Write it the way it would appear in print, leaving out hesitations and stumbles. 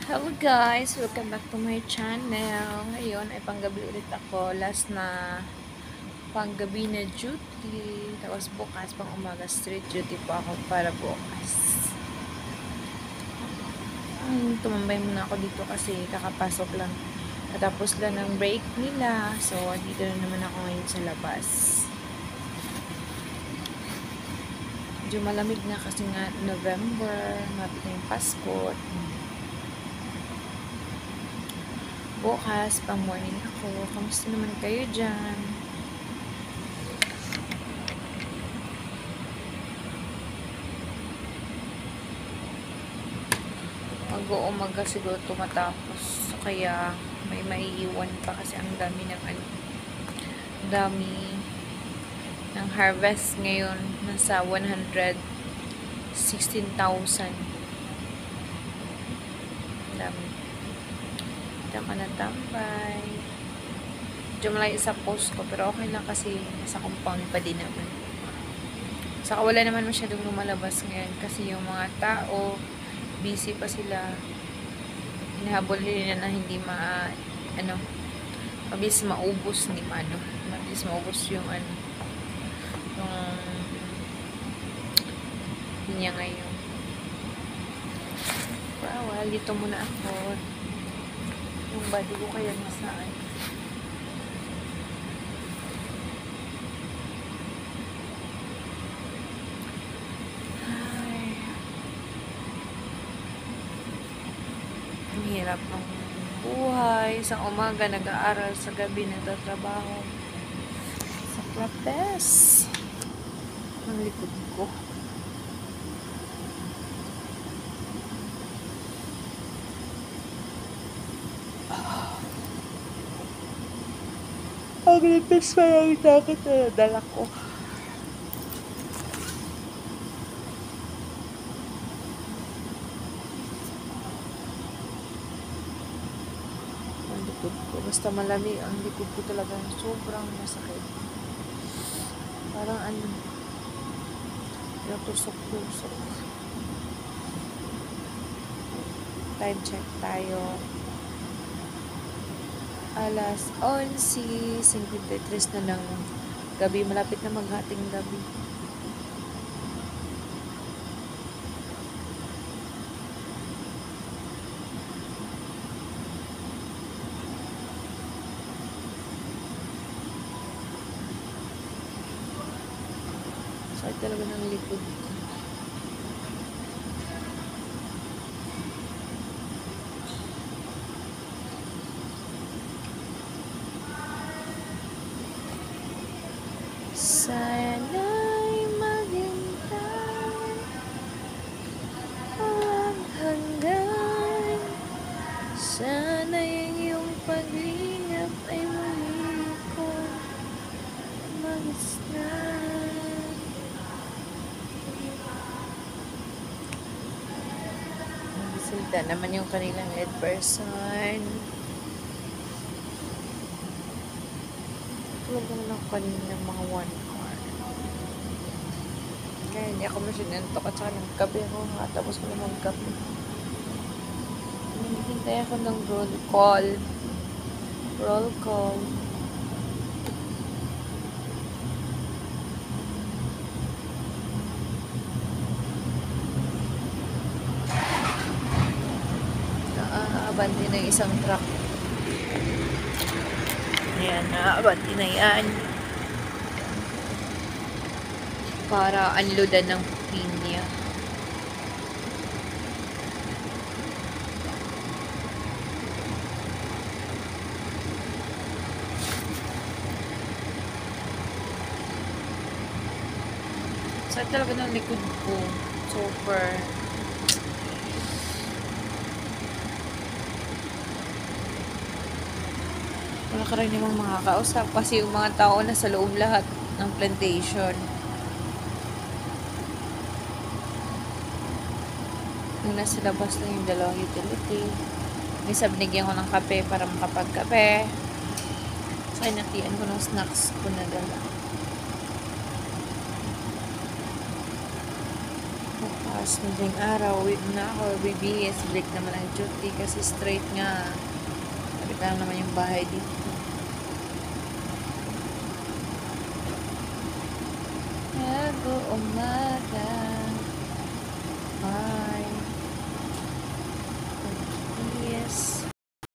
Hello guys! Welcome back to my channel. Ngayon ay panggabi ulit ako. Last na panggabi na duty. Tapos bukas pang umaga street duty po ako para bukas. Tumambay muna ako dito kasi kakapasok lang. Natapos lang ng break nila. So, dito na naman ako ngayon sa labas. Medyo malamig na kasi nga November. Mapit na yung Pasko. Bukas, pang morning ako. Kamusta naman kayo dyan? Mag-uumaga siguro tumatapos. Kaya may maiiwan pa kasi ang dami ng dami ng harvest ngayon. Nasa 116,000. Dami. Dito ka na tambay. Medyo malayo sa post ko, pero okay lang kasi sa compound pa din naman. Saka wala naman masyadong lumalabas ngayon kasi yung mga tao, busy pa sila. Hinahabol nila na hindi mabilis maubos mabilis maubos yung niya ngayon. Well, dito muna ako. Yung body ko kaya nasaan. Ay. Ang hirap ng buhay. Sa umaga nag-aaral, sa gabi nagtatrabaho. Sa klapes. Ang likod ko. Ang nipis pa yung jacket na nadala ko. Ang likod ko. Basta malamig. Ang likod ko talaga sobrang masakit. Parang yung tusok-tusok. Time check tayo. Alas 11:53 na ng gabi. Malapit na maghating gabi. Sakit talaga ng likod. Sana'y maghintay ang hanggan. Sana yung iyong paglingap ay muli ko magisnan. Nagsalita naman yung kanilang head person. Tulog naman ako kanina mga 1 hour. Kaya hindi ako masinantok at saka nagkape ako nga. Tapos ko na magkape. Hintay ako ng roll call. Roll call. Naaabanti na yung isang truck. Ayan, naaabanti na yan. Para unloadan ng pinya. So, talaga ng likod ko. Super. Wala ka rin namang makakausap kasi yung mga tao na sa loob lahat ng plantation. Yung nasa labas na yung dalawang utility. Minsan binigyan ko ng kape para makapagkape. So, inatian ko ng snacks ko na dala. Tapos madaling araw, uwi na ako, bibihis, break naman ang duty kasi straight nga. Sabi lang naman yung bahay dito. Bago umaga.